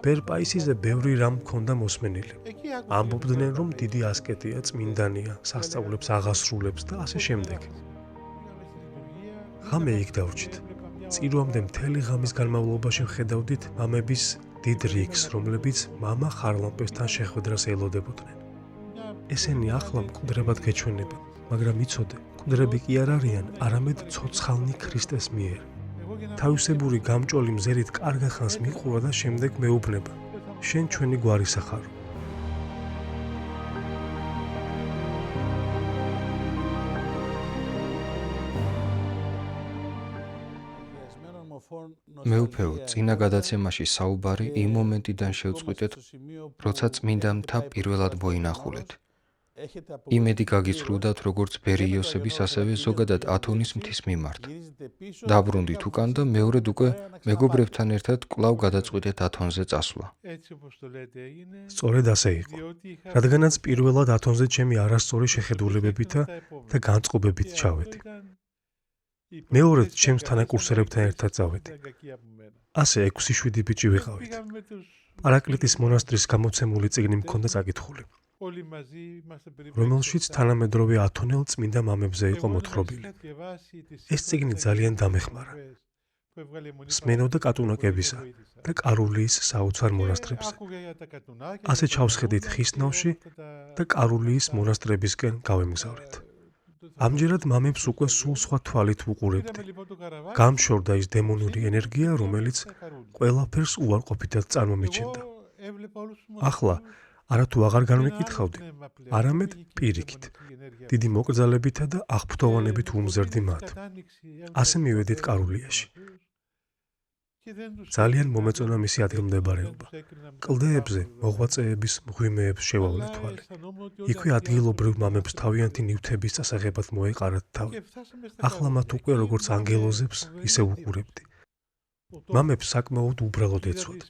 ბერპაისიზე ბევრი რამ მქონდა მოსმენილი. ამბობდნენ, რომ დიდი ასკეტია, წმინდანია, სასწაულებს აღასრულებს და ასე შემდეგ. ღამე იქ დავრჩით. წირვამდე მთელი ღამის განმავლობაში ვხედავდით მამების დიდ რიგს, რომლებიც მამა ხარლამპესთან შეხვედრას ელოდებოდნენ. ესენი ახლა მკვდრებად გეჩვენებენ, მაგრამ იცოდე, მკვდრები კი არ არიან, არამედ ცოცხალნი ქრისტეს მიერ. თავისებური გამჭოლი მზერით კარგა ხანს მიყურა და შემდეგ მეუბნება, შენ ჩვენი გვარისა ხარო. მეუფეო, წინა გადაცემაში საუბარი იმ მომენტიდან შევწყვიტეთ, როცა წმინდა მთა პირველად მოინახულეთ. იმედი გაგიცრუდათ როგორც ბერი იოსების, ასევე ზოგადად ათონის მთის მიმართ. დაბრუნდით უკან და მეორედ უკვე მეგობრებთან ერთად კვლავ გადაწყვიტეთ ათონზე წასვლა. სწორედ ასე იყო, რადგანაც პირველად ათონზე ჩემი არასწორი შეხედულებებითა და განწყობებით ჩავედი. მეორედ ჩემს თანაკურსერებთან ერთად წავედი. ასე 6-7 ბიჭი ვიყავით. პარაკლიტის მონასტრის გამოცემული წიგნი მქონდა წაკითხული, რომელშიც თანამედროვე ათონელ წმინდა მამებზე იყო მოთხრობილი. ეს წიგნი ძალიან დამეხმარა. სმენოდა კატუნაკებისა და კარულიის საოცარ მონასტრებზე. ასე ჩავსხედით ხისნავში და კარულიის მონასტრებისკენ გავემგზავრეთ. ამჯერად მამებს უკვე სულ სხვა თვალით ვუყურებდი. გამშორდა ის დემონური ენერგია, რომელიც ყველაფერს უარყოფითად წარმომიჩენდა. ახლა არათუ აღარ განვიკითხავდი, არამედ პირიქით, დიდი მოკრძალებითა და აღფრთოვანებით ვუმზერდი მათ. ასე მივედით კარულიაში. ძალიან მომეწონა მისი ადგილმდებარეობა. კლდეებზე მოღვაწეების მღვიმეებს შევავლე თვალი. იქვე ადგილობრივ მამებს თავიანთი ნივთების წასაღებად მოეყარათ თავი. ახლა მათ უკვე როგორც ანგელოზებს ისე ვუყურებდი. მამებს საკმაოდ უბრალოდ ეცვათ.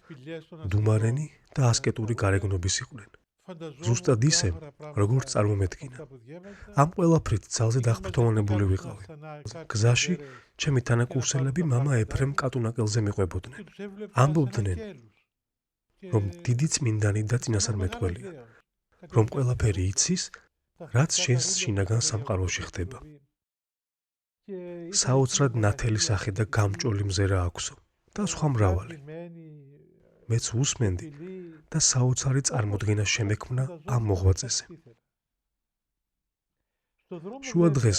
დუმარენი და ასკეტური გარეგნობის იყვნენ. ზუსტად ისე, როგორც წარმომედგინა. ამ ყველაფრით ძალზე დახრთოვანებული ვიყავი. გზაში ჩემი თანაკურსელები მამა ეფრემ კატუნაკელზე მიყვებოდნენ. ამბობდნენ, რომ დიდი წმინდანი და წინასწარმეტყველია, რომ ყველაფერი იცის, რაც შენს შინაგან სამყაროში ხდება. საოცრად ნათელი სახე და გამჭოლი მზერა აქვსო და სხვა მრავალი. მეც უსმენდი და საოცარი წარმოდგენა შემექმნა ამ მოღვაწეზე. შუა დღეს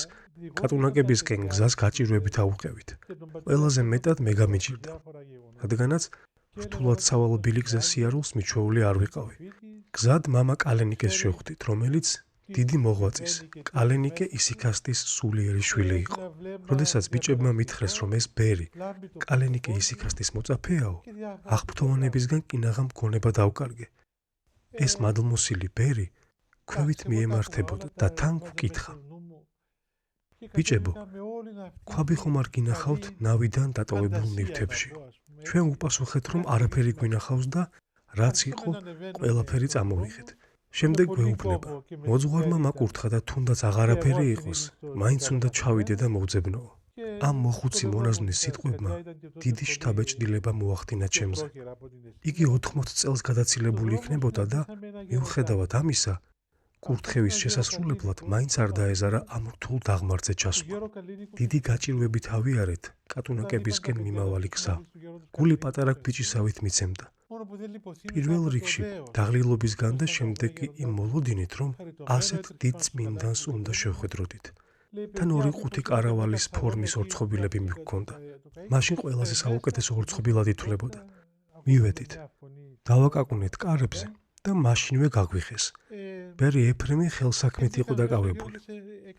კატუნაკებისკენ გზას გაჭირვებით ავუყევით. ყველაზე მეტად მე გამიჭირდა, რადგანაც რთულად სავალ ბილიკზე სიარულს მიჩვეული არ ვიყავი. გზად მამა კალენიკეს შევხვდით, რომელიც დიდი მოღვაწის, კალენიკე ისიქასტის სულიერი შვილი იყო. როდესაც ბიჭებმა მითხრეს, რომ ეს ბერი, კალენიკე ისიქასტის მოწაფეაო, აღფრთოვანებისგან კინაღა მგონება დავკარგე. ეს მადლმოსილი ბერი ქვევით მიემართებოდა და თან გვკითხა. ბიჭებო, ქვაბი ხომ არ გინახავთ ნავიდან დატოვებულ ნივთებში? ჩვენ უპასუხეთ, რომ არაფერი გვინახავს და რაც იყო, ყველაფერი წამოვიღეთ. შემდეგ გვეუბნება, მოძღვარმა მაკურთხა და თუნდაც აღარაფერი იყოს, მაინც უნდა ჩავიდე და მოვძებნოო. ამ მოხუცი მონაზვნის სიტყვებმა დიდი შთაბეჭდილება მოახდინა ჩემზე. იგი 80 წელს გადაცილებული იქნებოდა და მიუხედავად ამისა, კურთხევის შესასრულებლად მაინც არ დაეზარა ამ რთულ დაღმართზე ჩასვლა. დიდი გაჭირვებით ავიარეთ კატუნაკებისკენ მიმავალი გზა. გული პატარა ბიჭისავით მიცემდა. პირველ რიგში დაღლილობისგან და შემდეგ კი იმ მოლოდინით, რომ ასეთ დიდ წმინდანს უნდა შევხვედროდით. თან 2-5 კარავალის ფორმის ორცხობილები მიგქონდა. მაშინ ყველაზე საუკეთესო ორცხობილად ითვლებოდა. მივედით, დავაკაკუნეთ კარებზე და მაშინვე გაგვიხეს. ბერი ეფრემი ხელსაქმით იყო დაკავებული.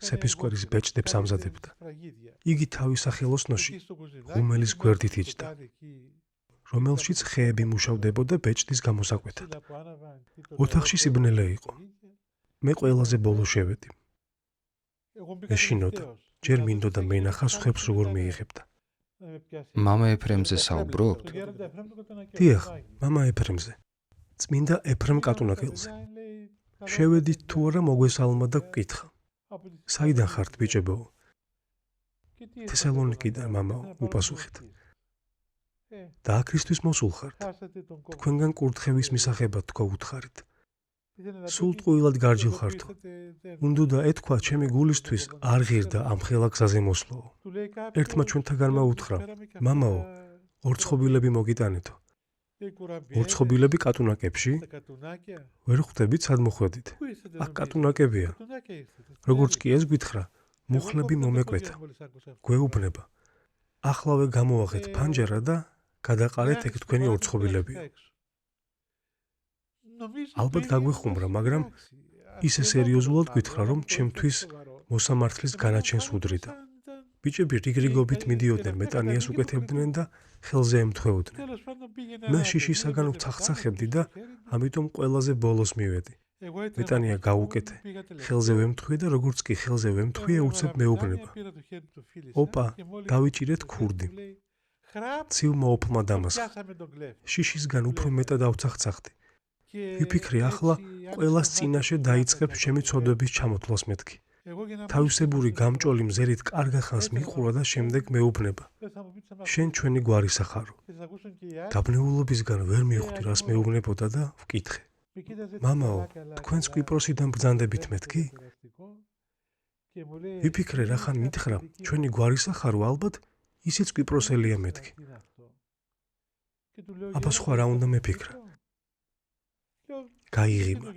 სეფისკვერის ბეჭდებს ამზადებდა. იგი თავის სახელოსნოში ღუმელის გვერდით იჯდა, რომელშიც ხეები მუშავდებოდა ბეჭდის გამოსაკვეთად. ოთახში სიბნელე იყო. მე ყველაზე ბოლო შევედი. ეშინოდა, ჯერ მინდოდა მენახა სხვებს როგორ მიიღებდა. მამა ეფრემზე საუბრობთ? დიახ, მამა ეფრემზე. წმინდა ეფრემ კატუნაკელზე. შევედით თუ არა მოგვესალმა და გკითხა. საიდან ხართ ბიჭებო? თესალონიკიდან, მამაო, უპასუხეთ. და აქისთვის მოსულ ხართ. თქვენგან კურთხევის მისაღებად თქვა უთხარით. სულ ტყუილად გარჯილ ხართო. უნდოდა ეთქვა ჩემი გულისთვის არ ღირდა ამ ხელა გზაზე მოსვლაო. ერთმა ჩვენთაგანმა უთხრა: მამაო, ორცხობილები მოგიტანეთო. ორცხობილები კატუნაკებში? ვერ ხვდებით სად მოხვედით? აქ კატუნაკებია. როგორც კი ეს გვითხრა, მუხლები მომეკვეთა. გვეუბნება. ახლავე გამოაღეთ ფანჯარა და გადაყარეთ ეგ თქვენი ორცხობილებიო. ალბათ გაგვეხუმრა, მაგრამ ისე სერიოზულად გვითხრა, რომ ჩემთვის მოსამართლის განაჩენს უდრიდა. ბიჭები რიგრიგობით მიდიოდნენ მეტანიას უკეთებდნენ და ხელზე ემთხვეოდნენ. მე შიშისაგან ვცახცახებდი და ამიტომ ყველაზე ბოლოს მივედი. მეტანია გაუკეთე, ხელზე ვემთხვიე და როგორც კი ხელზე ვემთხვიე, უცებ მეუბნება. ოპა, დავიჭირეთ ქურდი. ცივ მოოფლმა დამასხა. შიშისგან უფრო მეტად ავცახცახდი. ვიფიქრე, ახლა ყველას წინაშე დაიწყებ ჩემი ცოდვების ჩამოთვლას მეთქი. თავისებური გამჭოლი მზერით კარგა ხანს მიყურა და შემდეგ მეუბნება. შენ ჩვენი გვარისა ხარო. დაბნეულობისგან ვერ მივხვდი, რას მეუბნებოდა და ვკითხე. მამაო, თქვენს კვიპროსიდან ბრძანდებით მეთქი? ვიფიქრე, რახან მითხრა, ჩვენი გვარისა ხარო, ალბათ ისიც კვიპროსელია მეთქი. აბა სხვა რა უნდა მეფიქრა? გაიღიმა.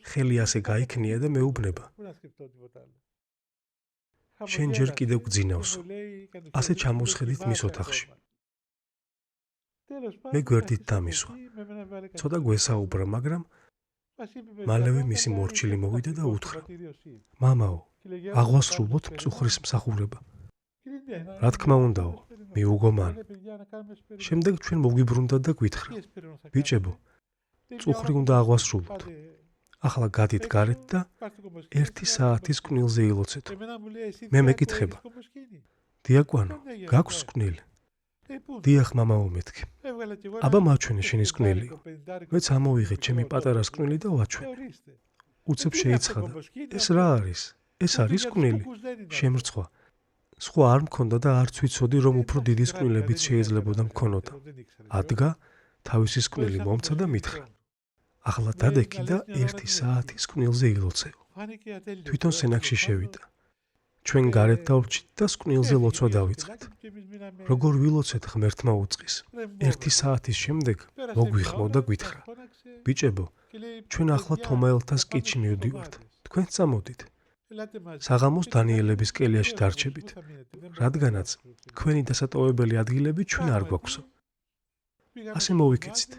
ხელი ასე გაიქნია და მეუბნება. შენ ჯერ კიდევ გძინავსო. ასე ჩამოსხედით მის ოთახში. მე გვერდით დამისვა. ცოტა გვესაუბრა, მაგრამ მალევე მისი მორჩილი მოვიდა და უთხრა: მამაო, აღვასრულოთ მწუხრის მსახურება. რა თქმა უნდაო, მიუგო მან. შემდეგ ჩვენ მოგვიბრუნდათ და გვითხრა: ბიჭებო, მწუხრი უნდა აღვასრულოთ. ახლა გადით გარეთ და 1 საათის კვნილზე ილოცეთო. მე მეკითხება: დიაკვანო, გაქვს კვნილი? დიახ, მამაო, მეთქი. აბა მაჩვენე შენის კვნილიო. მეც ამოვიღე ჩემი პატარას კვნილი და ვაჩვენე. უცებ შეიცხადა: ეს რა არის? ეს არის კვნილი? შემრცხვა. სხვა არ მქონდა და არც ვიცოდი, რომ უფრო დიდი კვნილებიც შეიძლებოდა მქონოდა. ადგა, თავისის კვნილი მომცა და მითხრა: ახლა დადექი და 1 საათის კვნილზე ილოცეო. თვითონ სენაკში შევიდა. ჩვენ გარეთ დავრჩით და კვნილზე ლოცვა დავიწყეთ. როგორ ვილოცეთ ღმერთმა უწყის. 1 საათის შემდეგ მოგვიხმო და გვითხრა: ბიჭებო, ჩვენ ახლა თომაელთას კითში მივდივართ. თქვენ წამოდით. საღამოს დანიელების კელიაში დარჩებით, რადგანაც თქვენი დასატოვებელი ადგილები ჩვენ არ გვაქვსო. ასე მოვიქეცით.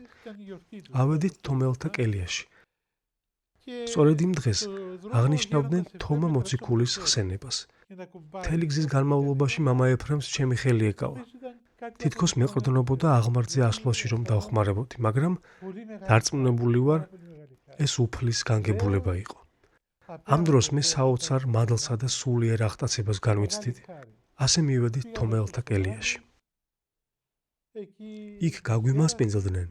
ავედით თომაელთა კელიაში. სწორედ იმ დღეს აღნიშნავდნენ თომა მოციქულის ხსენებას. მთელი გზის განმავლობაში მამა ეფრემს ჩემი ხელი ეკავა. თითქოს მეყრდნობოდა აღმართზე ასვლაში რომ დავხმარებოდი, მაგრამ დარწმუნებული ვარ, ეს უფლის განგებულება იყო. ამ დროს მე საოცარ მადლსა და სულიერ აღტაცებას განვიცდიდი. ასე მივედით თომაელთა კელიაში. იქ გაგვიმასპინძლდნენ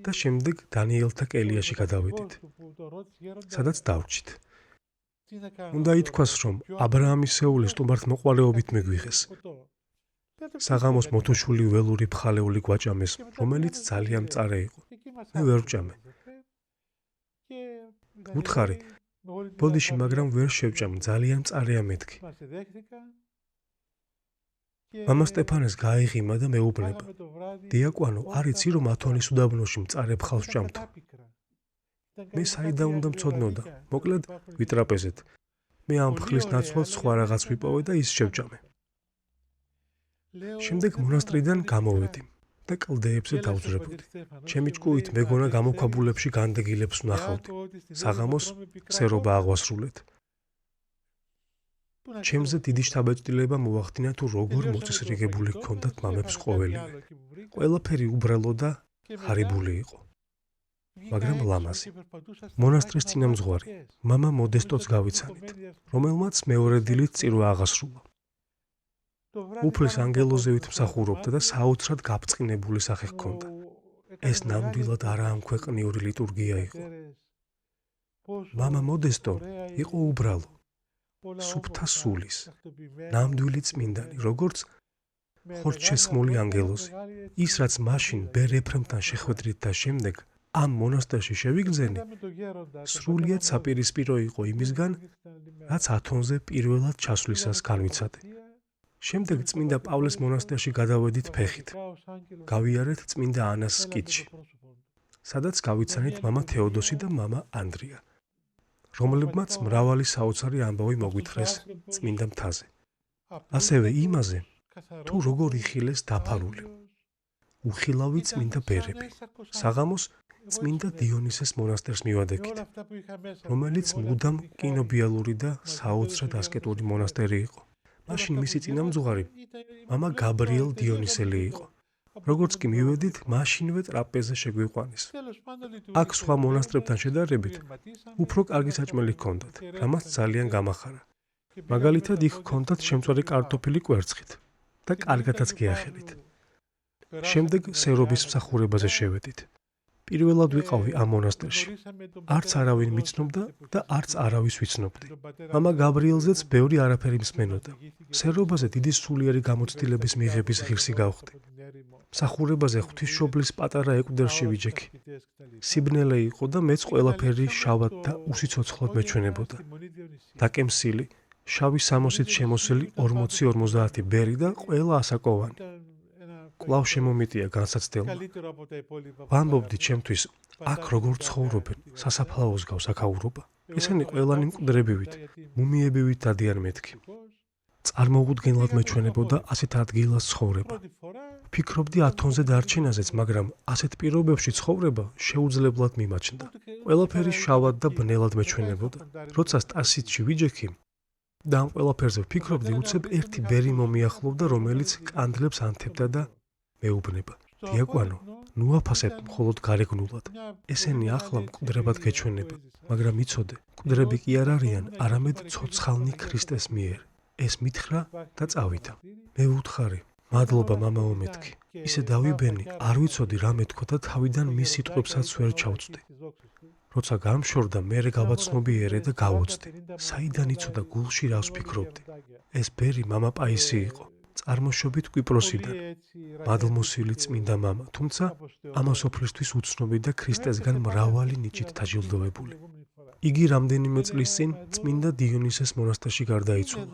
და შემდეგ დანიელთა კელიაში გადავედით, სადაც დავრჩით. უნდა ითქვას, რომ აბრაამისეული სტუმართმოყვარეობით მიგვიღეს. საღამოს მოთოშული ველური ფხალეული გვაჭამეს, რომელიც ძალიან მწარე იყო. მე ვერ ვჭამე. უთხარი, ბოდიში, მაგრამ ვერ შევჭამ, ძალიან მწარეა მეთქი. მამა სტეფანეს გაიღიმა და მეუბნება: დიაკვანო, არ იცი რომ ათონის უდაბნოში მწარე ფხალს ვჭამთო? მე საიდან უნდა მცოდნოდა, მოკლედ ვიტრაპეზეთ. მე ამ ფხლის ნაცვლად სხვა რაღაც ვიპოვე და ის შევჭამე. შემდეგ მონასტრიდან გამოვედი და კლდეებზე დავძრებოდი. ჩემი ჭკუით მეგონა გამოქვაბულებში განდეგილებს ვნახავდი. საღამოს ხსერობა აღვასრულეთ. ჩემზე დიდი შთაბეჭდილება მოახდინა თუ როგორ მოწესრიგებული ჰქონდათ მამებს ყოველივე. ყველაფერი უბრალო და ღარიბული იყო. მაგრამ ლამაზი. მონასტრის წინამძღვარი, მამა მოდესტოც გავიცანით, რომელმაც მეორე დილით წირვა აღასრულა. უფლის ანგელოზევით მსახურობდა და საოცრად გაბწყინებული სახე ჰქონდა. ეს ნამდვილად არაამქვეყნიური ლიტურგია იყო. მამა მოდესტო იყო უბრალო, სუფთა სულის, ნამდვილი წმინდანი, როგორც ხორცშესხმული ანგელოზი. ის რაც მაშინ ბერ ეფრემთან შეხვედრით და შემდეგ ამ მონასტერში შევიგრძენი, სრულიად საპირისპირო იყო იმისგან, რაც ათონზე პირველად ჩასვლისას განვიცადე. შემდეგ წმინდა პავლეს მონასტერში გადავედით ფეხით. გავიარეთ წმინდა ანას კიტში, სადაც გავიცანით მამა თეოდოსი და მამა ანდრია, რომლებმაც მრავალი საოცარი ამბავი მოგვითხრეს წმინდა მთაზე. ასევე იმაზე, თუ როგორ იხილეს დაფარული, უხილავი წმინდა ბერები. საღამოს წმინდა დიონისეს მონასტერს მივადექით, რომელიც მუდამ კინობიალური და საოცრად ასკეტური მონასტერი იყო. მაშინ მისი წინამძღვარი მამა გაბრიელ დიონისელი იყო. როგორც კი მივედით, მაშინვე ტრაპეზზე შეგვიყვანეს. აქ სხვა მონასტრებთან შედარებით უფრო კარგი საჭმელი ჰქონდათ, რამაც ძალიან გამახარა. მაგალითად, იქ ჰქონდათ შემწვარი კარტოფილი კვერცხით და კარგადაც გიახელით. შემდეგ სერობის მსახურებაზე შევედით. პირველად ვიყავი ამ მონასტერში. არც არავინ მიცნობდა და არც არავის ვიცნობდი. მამა გაბრიელზეც ბევრი არაფერი მსმენოდა. სერობაზე დიდი სულიერი გამოცდილების მიღების ღირსი გავხდი. მსახურებაზე ღვთისმშობლის პატარა ეკვდერში ვიჯექი. სიბნელე იყო და მეც ყველაფერი შავად და უსიცოცხლოდ მეჩვენებოდა. დაკემსილი, შავი სამოსით შემოსილი 40-50 ბერი და ყველა ასაკოვანი. კვლავ შემომიტია განსაცდელმა. ვამბობდი ჩემთვის, აქ როგორ ცხოვრობენ, სასაფლაოს გავს აქაურობა. ესენი ყველანი მკვდრებივით, მუმიებივით დადიან მეთქი. წარმოუდგენლად მეჩვენებოდა ასეთ ადგილას ცხოვრება. ვფიქრობდი ათონზე დარჩენაზეც, მაგრამ ასეთ პირობებში ცხოვრება შეუძლებლად მიმაჩნდა. ყველაფერი შავად და ბნელად მეჩვენებოდა. როცა სტასიცში ვიჯექი და ამ ყველაფერზე ვფიქრობდი, უცებ ერთი ბერი მომიახლოვდა, რომელიც კანდლებს ანთებდა და მეუბნება. დიაკვანო, ნუ აფასებ მხოლოდ გარეგნულად. ესენი ახლა მკვდრებად გეჩვენება, მაგრამ იცოდე, მკვდრები კი არ არიან, არამედ ცოცხალნი ქრისტეს მიერ. ეს მითხრა და წავიდა. მე ვუთხარი, მადლობა მამაო მეთქი. ისე დავიბენი, არ ვიცოდი რა მეთქვა და თავიდან მის სიტყვებსაც ვერ ჩავწვდი. როცა გამშორდა, მერე გავაცნობიერე და გავოცდი. საიდან იცოდა გულში რას ვფიქრობდი. ეს ბერი მამა პაისი იყო. წარმოშობით კვიპროსიდან. მადლმოსილი წმინდა მამა, თუმცა ამას ოფლისთვის უცნობი და ქრისტესგან მრავალი ნიჭით დაჯილდოვებული. იგი რამდენიმე წლის წინ წმინდა დიონისეს მონასტერში გარდაიცვალა.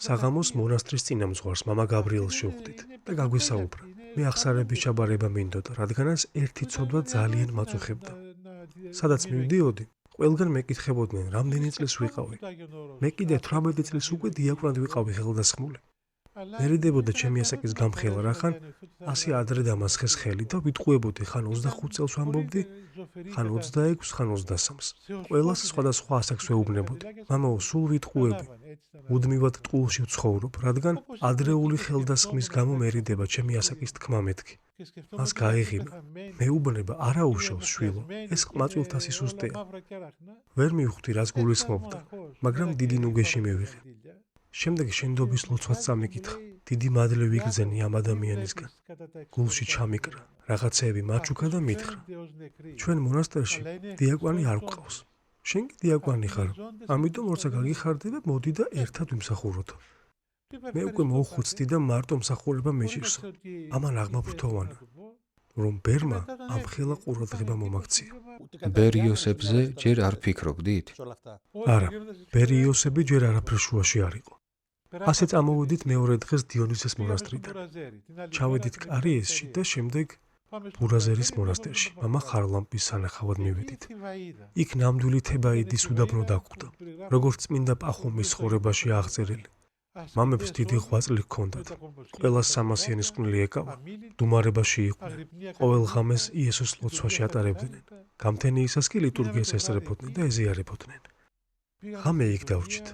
საღამოს მონასტრის წინამძღვარს მამა გაბრიელს შევხვდით და გაგვესაუბრა. მე აღსარების ჩაბარება მინდოდა, რადგანაც ერთი ცოდვა ძალიან მაწუხებდა. სადაც მივდიოდი, ყველგან მეკითხებოდნენ, რამდენი წლის ვიყავი. მე კიდე 18 წლის უკვე დიაკვანად ვიყავი ხელდასხმული. მერიდებოდა ჩემი ასაკის გამხელა რახან ასე ადრე დამასხეს ხელი და ვიტყუებოდი, ხან 25 წელს ვამბობდი, ხან 26, ხან 23-ს. ყველას სხვადასხვა ასაკს ვეუბნებოდი. მამაო, სულ ვიტყუები. მუდმივად ტყუილში ვცხოვრობ, რადგან ადრეული ხელდასხმის გამო მერიდება ჩემი ასაკის თქმა მეთქი. მას გაეღიმა. მეუბნება არა უშავს შვილო, ეს ყმაწვილთა სისუსტეა. ვერ მივხვდი რას გულისხმობდა, მაგრამ დიდი ნუგეში მივიღე. შემდეგ შენდობის ლოცვას წამიკითხა. დიდი მადლი ვიგრძენი ამ ადამიანისგან. გულში ჩამიკრა, რაღაცეები მაჩუქა და მითხრა. ჩვენ მონასტერში დიაკვანი არ გვყავს. შენ კი დიაკვანი ხარ, ამიტომ როცა გაგიხარდები, მოდი და ერთად ვიმსახუროთ. მე უკვე მოვხუცდი და მარტო მსახურება მეჭირსო. ამან აღმაფრთოვანა, რომ ბერმა ამხელა ყურადღება მომაქცია. ბერ იოსებზე ჯერ არ ფიქრობდით? არა, ბერი იოსები ჯერ არაფერ შუაში არ იყო. ასე წამოვედით მეორე დღეს დიონისეს მონასტრიდან. ჩავედით კარიესში და შემდეგ ბურაზერის მონასტერში, მამა ხარლამპის სანახავად მივედით. იქ ნამდვილი თებაიდის უდაბნო დაგვხვდა, როგორც წმინდა პახუმის ცხოვრებაში აღწერილი. მამებს დიდი ღვაწლი ჰქონდათ. ყველას სამასიანის ყვნილი ეკავა, დუმარებაში იყვნენ, ყოველ ღამეს იესოს ლოცვაში ატარებდნენ. გამთენიისას კი ლიტურგიას ესწრებოდნენ და ეზიარებოდნენ. ღამე იქ დავრჩით.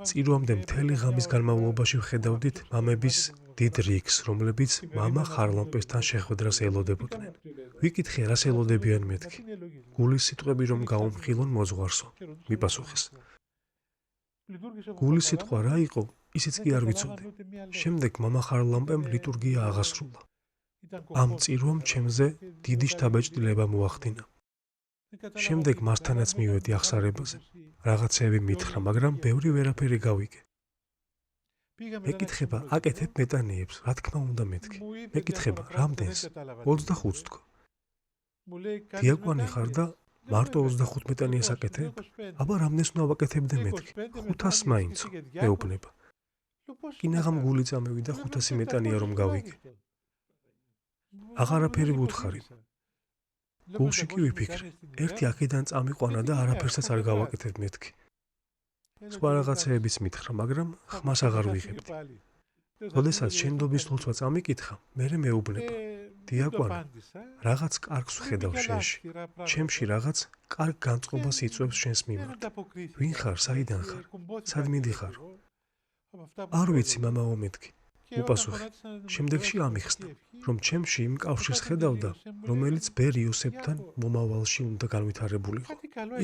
წირვამდე მთელი ღამის განმავლობაში ვხედავდით მამების დიდ რიგს, რომლებიც მამა ხარლამპესთან შეხვედრას ელოდებოდნენ. ვიკითხე, რას ელოდებიან მეთქი. გულის სიტყვები რომ გაუმხილონ მოძღვარსო, მიპასუხეს. გულის სიტყვა რა იყო, ისიც კი არ ვიცოდი. შემდეგ მამა ხარლამპემ ლიტურგია აღასრულა. ამ წირვამ ჩემზე დიდი შთაბეჭდილება მოახდინა. შემდეგ მასთანაც მივედი აღსარებაზე. რაღაცეები მითხრა, მაგრამ ბევრი ვერაფერი გავიგე. მეკითხება აკეთებ მეტანიებს, რა თქმა უნდა მეთქი. მეკითხება რამდენს? 25 თქო. დიაკვანი ხარ და მარტო 25 მეტანიას აკეთებ? აბა რამდენს უნდა ვაკეთებდე მეთქი? 500 მაინცო, მეუბნება. კინაღამ გული წამევიდა 500 მეტანია რომ გავიგე. აღარაფერი ვუთხარი. გულში კი ვიფიქრე, ერთი აქედან წამიყვანა და არაფერსაც არ გავაკეთებ მეთქი. სხვა რაღაცეებიც მითხრა, მაგრამ ხმას აღარ ვიღებდი. როდესაც შენდობის ლოცვა წამიკითხა, მერე მეუბნება. დიაკვანი, რაღაც კარგს ვხედავ შენში. ჩემში რაღაც კარგ განწყობას იწვევს შენს მიმართ. ვინ ხარ, საიდან ხარ? სად მიდიხარ? არ ვიცი, მამაო მეთქი. უპასუხე. შემდეგში ამიხსნა, რომ ჩემში იმ კავშირს ხედავდა, რომელიც ბერ იოსებთან მომავალში უნდა განვითარებულიყო.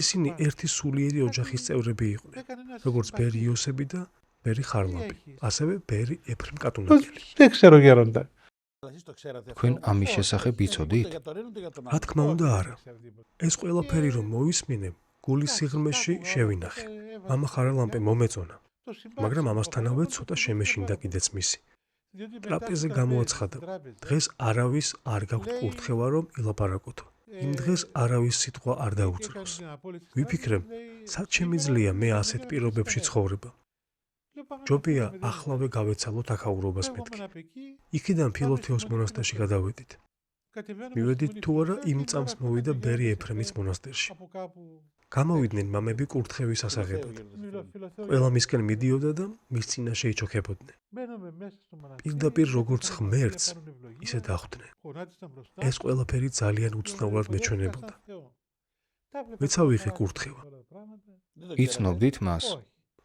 ისინი ერთი სულიერი ოჯახის წევრები იყვნენ, როგორც ბერი იოსები და ბერი ხარლამპი, ასევე ბერი ეფრემ კატუნაკელი. Δεν ξέρω γέροντα. თქვენ ამის შესახებ იცოდით? რა თქმა უნდა არა. ეს ყველაფერი რომ მოვისმინე, გულის სიღრმეში შევინახე. მამა ხარლამპი მომეწონა, მაგრამ ამასთანავე ცოტა შემეშინდა კიდეც მისი. ტრაპეზზე გამოაცხადა. დღეს არავის არ გაქვთ კურთხევა რომ ილაპარაკოთო. იმ დღეს არავის სიტყვა არ დაუწროს. ვიფიქრე, სად შემიძლია მე ასეთ პირობებში ცხოვრება? ჯობია ახლავე გავეცალოთ აქაურობას მეთქი. იქიდან ფილოთეოს მონასტერში გადავედით. მივედით თუ არა იმ წამს მოვიდა ბერი ეფრემის მონასტერში. გამოვიდნენ მამები კურთხევის ასაღებად. ყველა მისკენ მიდიოდა და მის წინაშე იჩოქებოდნენ. პირდაპირ როგორც ღმერთს, ისე დახვდნენ. ეს ყველაფერი ძალიან უცნაურად მეჩვენებოდა. მეცავიღე კურთხევა. იცნობდით მას?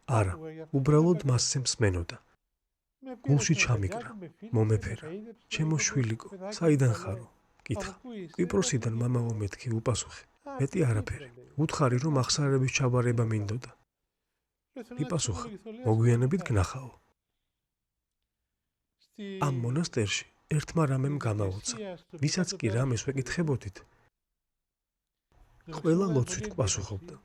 არა, უბრალოდ მასზე მსმენოდა. გულში ჩამიკრა, მომეფერა. ჩემო შვილიკო, საიდან ხარო? კითხა. კვიპროსიდან მამაო მეთქი უპასუხე. მეტი არაფერი. უთხარი რომ ახსარების ჩაბარება მინდოდა. მიპასუხა, მოგვიანებით გნახაო. ამ მონასტერში ერთმა რამემ გამაოცა. ვისაც კი რამეს ვეკითხებოდით, ყველა ლოცვით გვპასუხობდა.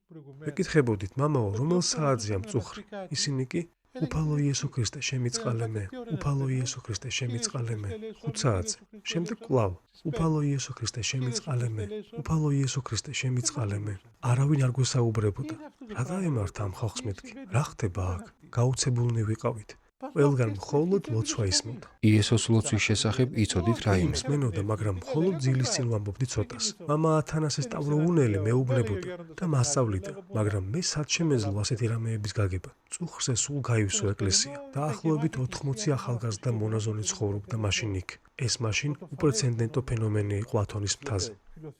ვეკითხებოდით, მამაო, რომელ საათზეა მწუხრი? ისინი კი უფალო იესო ქრისტე შემიწყალე მე, უფალო იესო ქრისტე შემიწყალე მე. 5 საათზე. შემდეგ კვლავ უფალო იესო ქრისტე შემიწყალე მე, უფალო იესო ქრისტე შემიწყალე მე. არავინ არ გვესაუბრებოდა. რა დაემართა ამ ხალხს მეთქი? რა ხდება აქ? გაუცებულნი ვიყავით. ყველგან მხოლოდ ლოცვა ისმოდა. იესოს ლოცვის შესახებ იცოდით რაიმე? მსმენოდა, მაგრამ მხოლოდ ძილის წინ ვამბობდი ცოტას. მამა ათანასე სტავროუნელი მეუბნებოდა და მასწავლიდა, მაგრამ მე სად შემეძლო ასეთი რამეების გაგება? წუხრზე სულ გაივსო ეკლესია. დაახლოებით 80 ახალგაზრდა მონაზონი ცხოვრობდა მაშინ იქ. ეს მაშინ უპრეცედენტო ფენომენი იყო ათონის მთაზე.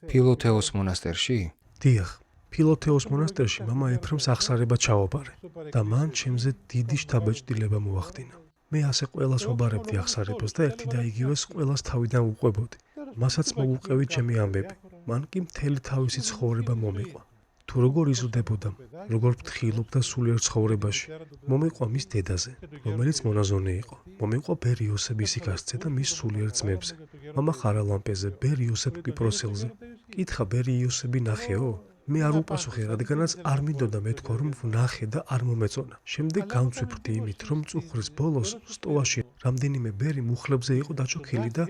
ფილოთეოს მონასტერში? დიახ. ფილოთეოს მონასტერში მამა ეფრემს ახსარება ჩაობარე და მან ჩემზე დიდი შთაბეჭდილება მოახდინა. მე ასე ყველას ვაბარებდი ახსარებას და ერთი და იგივეს ყველას თავიდან ვუყვებოდი. მასაც მოუყევი ჩემი ამბები. მან კი მთელი თავისი ცხოვრება მომიყვა. თუ როგორ იზრდებოდა, როგორ ფრთხილობდა სულიერ ცხოვრებაში. მომიყვა მის დედაზე, რომელიც მონაზონი იყო. მომიყვა ბერ იოსებ ისიქასზე და მის სულიერ ძმებზე. მამა ხარალამპეზე, ბერ იოსებ კვიპროსელზე. კითხა, ბერი იოსები ნახეო? მე არ უპასუხე, რადგანაც არ მინდოდა მეთქვა რომ ვნახე და არ მომეწონა. შემდეგ გამწვიფრდი იმით, რომ წუხრის ბოლოს სტოვაში რამდენიმე ბერი მუხლებზე იყო დაჩოქილი და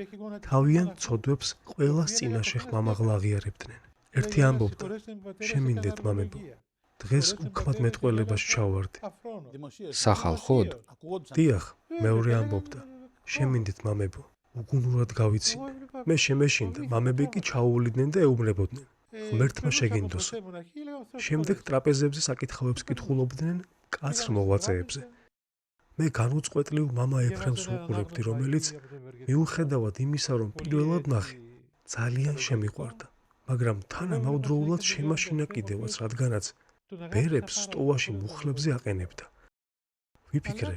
თავიან ცოდვებს ყველას წინაშე ხმამაღლა აღიარებდნენ. ერთი ამბობდა, შემინდეთ მამებო, დღეს უქმად მეტყველებაში ჩავარდი. სახალხოდ? დიახ, მეორე ამბობდა, შემინდეთ მამებო, უგუნურად გავიცინე. მე შემეშინდა, მამები კი ჩაუვლიდნენ და ეუბნებოდნენ. ღმერთმა შეგინდოსო. შემდეგ ტრაპეზებზე საკითხავებს კითხულობდნენ კაცრ მოღვაწეებზე. მე განუწყვეტლივ მამა ეფრემს ვუყურებდი, რომელიც მიუხედავად იმისა, რომ პირველად ნახე, ძალიან შემიყვარდა. მაგრამ თანამავდროულად შემაშინა კიდევაც, რადგანაც ბერებს სტოვაში მუხლებზე აყენებდა. ვიფიქრე,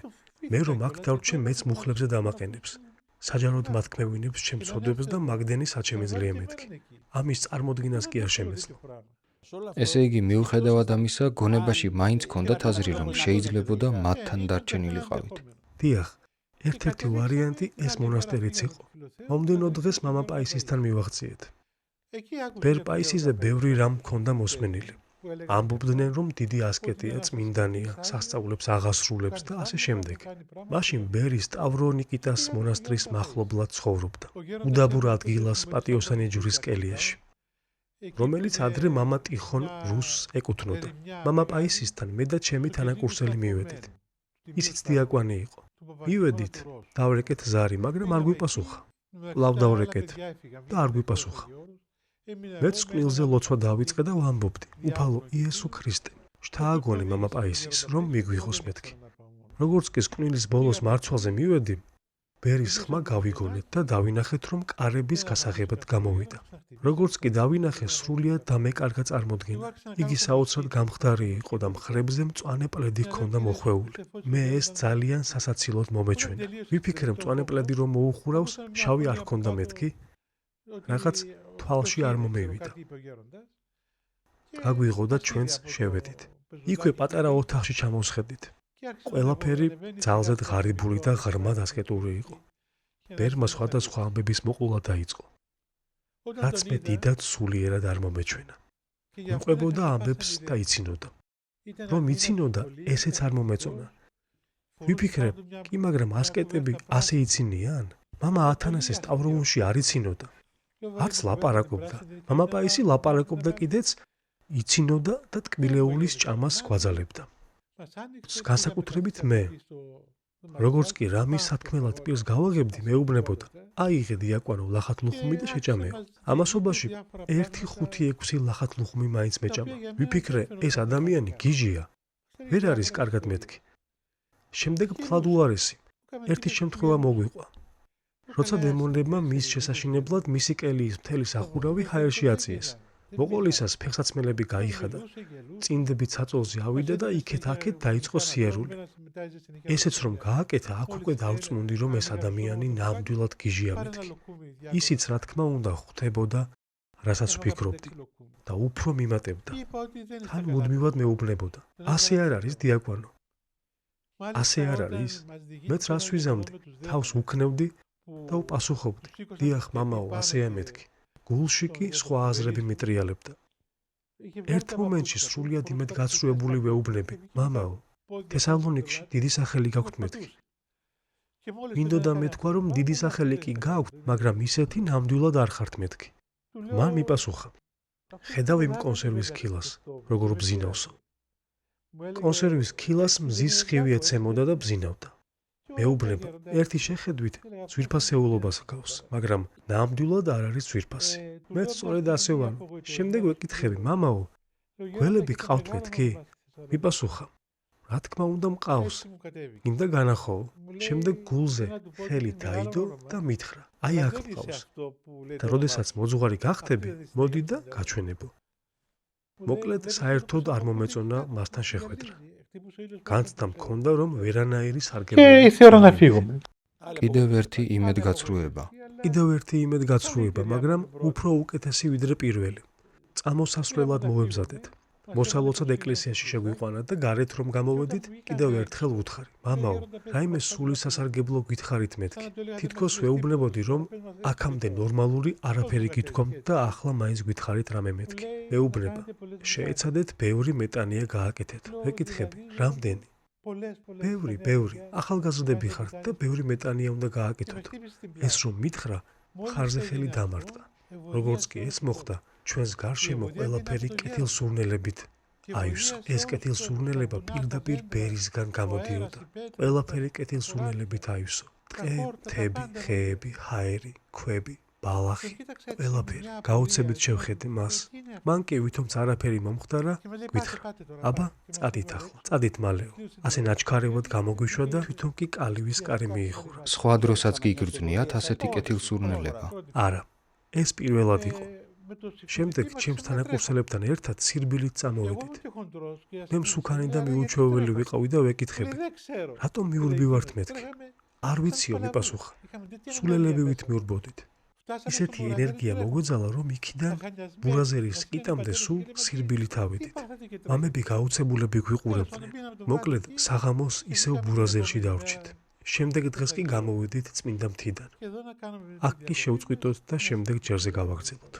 მე რომ აქ დავრჩე, მეც მუხლებზე დამაყენებს. საჯაროდ მათქმევინებს ჩემ ცოდვებს და მაგდენი საჩემეძლია მეთქი. ამის წარმოდგენას კი არ შემეძლო. ესე იგი, მიუხედავად ამისა, გონებაში მაინც ჰქონდათ აზრი, რომ შეიძლებოდა მათთან დარჩენილიყავით. დიახ, ერთ-ერთი ვარიანტი ეს მონასტერიც იყო. მომდენო დღეს მამა პაისისთან მივაღწიეთ. ბერ პაისიზე ბევრი რამ ჰქონდა მოსმენილი. ამბობდნენ, რომ დიდი ასკეტია, წმინდანია, სასწაულებს აღასრულებს და ასე შემდეგ. მაშინ ბერი სტავრონიკიტას მონასტრის მახლობლად ცხოვრობდა, უდაბურ ადგილას პატიოსანი ჯვრის კელიაში, რომელიც ადრე მამა ტიხონ რუსს ეკუთვნოდა. მამა პაისისთან მე და ჩემი თანაკურსელი მივედით. ისიც დიაკვანი იყო. მივედით, დავრეკეთ ზარი, მაგრამ არ გვიპასუხა. კვლავ დავრეკეთ და არ გვიპასუხა. მეც კნილზე ლოცვა დავიწყე და ვამბობდი, უფალო იესო ქრისტე, შთააგონე მამა პაისის, რომ მიგვიღოს მეთქი. როგორც კი კნილის ბოლოს მარცვალზე მივედი, ბერის ხმა გავიგონეთ და დავინახეთ, რომ კარების გასაღებად გამოვიდა. როგორც კი დავინახე, სრულიად დამეკარგა წარმოდგენა. იგი საოცრად გამხდარი იყო და მხრებზე მწვანე პლედი ჰქონდა მოხვეული. მე ეს ძალიან სასაცილოდ მომეჩვენა. ვიფიქრე მწვანე პლედი რომ მოუხურავს, შავი არ ჰქონდა მეთქი, რაღაც თვალში არ მომევიდა. გაგვიღო და ჩვენც შევედით. იქვე პატარა ოთახში ჩამოვსხედით. ყველაფერი ძალზედ ღარიბული და ღრმად ასკეტური იყო. ბერმა სხვადასხვა ამბების მოყოლა დაიწყო. რაც მე დიდად სულიერად არ მომეჩვენა. უყვებოდა ამბებს და იცინოდა. რომ იცინოდა, ესეც არ მომეწონა. ვიფიქრე, კი მაგრამ ასკეტები ასე იცინიან? მამა ათანასე სტავრონში არ იცინოდა. არც ლაპარაკობდა. მამა პაისი ლაპარაკობდა კიდეც, იცინოდა და ტკბილეულის ჭამას გვაძალებდა. განსაკუთრებით მე. როგორც კი რამის სათქმელად პირს გავაღებდი, მეუბნებოდა, აიღე დიაკვანო ლახათლუხუმი და შეჭამეო. ამასობაში 1-5-6 ლახათლუხუმი მაინც მეჭამა. ვიფიქრე, ეს ადამიანი გიჟია. ვერ არის კარგად მეთქი. შემდეგ მთლად უარესი. ერთი შემთხვევა მოგვიყვა. როცა დემონებმა მის შესაშინებლად მისი კელიის მთელი სახურავი ჰაერში აწიეს. მოყოლისას ფეხსაცმელები გაიხადა. წინდებით საწოლზე ავიდა და იქეთ-აქეთ დაიწყო სიერული. ესეც რომ გააკეთა, აქ უკვე დავწმუნდი, რომ ეს ადამიანი ნამდვილად გიჟია მეთქი. ისიც რა თქმა უნდა ხვდებოდა, რასაც ვფიქრობდი და უფრო მიმატებდა. თან მუდმივად მეუბნებოდა, ასე არ არის დიაკვანო. ასე არ არის? მეც რას ვიზამდი, თავს უქნევდი და უპასუხობდი, დიახ მამაო, ასეა მეთქი. გულში კი სხვა აზრები მეტრიალებდა. ერთ მომენტში სრულიად იმედგაცრუებული ვეუბნები, მამაო, თესალონიკში დიდი სახელი გაქვთ მეთქი. მინდოდა მეთქვა, რომ დიდი სახელი კი გაქვთ, მაგრამ ისეთი ნამდვილად არ ხართ მეთქი. მან მიპასუხა, ხედავ იმ კონსერვის ქილას, როგორ ბზინავსო. კონსერვის ქილას მზის სხივი ეცემოდა და ბზინავდა. მეუბნება, ერთი შეხედვით ძვირფასეულობას ჰგავს, მაგრამ ნამდვილად არ არის ძვირფასი. მეც სწორედ ასე ვარ. შემდეგ ვეკითხები, მამაო, გველები ყავთ მეთქი? მიპასუხა, რა თქმა უნდა მყავს. გინდა განახოო. შემდეგ გულზე ხელი დაიდო და მითხრა, აი აქ მყავს. და როდესაც მოძღვარი გახდები, მოდი და გაჩვენებო. მოკლედ საერთოდ არ მომეწონა მასთან შეხვედრა. განცდა მქონდა, რომ ვერანაირი სარგებლობა. კიდევ ერთი იმედგაცრუება, მაგრამ უფრო უკეთესი ვიდრე პირველი. წამოსასვლელად მოვემზადეთ. მოსალოცად ეკლესიაში შეგვიყვანა და გარეთ რომ გამოვედით, კიდევ ერთხელ ვუთხარი, მამაო, რაიმე სული სასარგებლო გითხარით მეთქი. თითქოს ვეუბნებოდი, რომ აქამდე ნორმალური არაფერი გითქვამთ და ახლა მაინც გითხარით რამე მეთქი. მეუბნება, შეეცადეთ ბევრი მეტანია გააკეთეთ. ვეკითხები, რამდენი? ბევრი, ახალგაზრდები ხართ და ბევრი მეტანია უნდა გააკეთოთ. ეს რომ მითხრა, მხარზე ხელი დამარტყა. როგორც კი ეს მოხდა, ჩვენს გარშემო ყველაფერი კეთილსურნელებით აივსო. ეს კეთილსურნელება პირდაპირ ბერისგან გამოდიოდა. ყველაფერი კეთილსურნელებით აივსო. ტყე, მთები, ხეები, ჰაერი, ქვები, ბალახი, ყველაფერი. გაუცებით შევხედე მას. მან კი ვითომც არაფერი მომხდარა, გითხრა, აბა, წადით ახლა, წადით მალეო. ასე ნაჩქარევად გამოგვიშვა და თვითონ კი კალივის კარი მიიხურა. სხვა დროსაც კი იგრძნიათ ასეთი კეთილსურნელება? არა, ეს პირველად იყო. შემდეგ ჩემს თანაკურსელებთან ერთად სირბილით წამოვედით. მე მსუქანი და მიუჩვეველი ვიყავი და ვეკითხები, რატომ მიურბივართ მეთქი? არ ვიციო, მიპასუხა. სულელებივით მიურბოდით. ისეთი ენერგია მოგვეძალა, რომ იქიდან ბურაზერის სკიტამდე სულ სირბილით ავედით. მამები გაუცებულები გვიყურებდნენ. მოკლედ, საღამოს ისევ ბურაზერში დავრჩით. შემდეგ დღეს კი გამოვედით წმინდა მთიდან. აქ კი შევწყვიტოთ და შემდეგ ჯერზე გავაგრძელოთ.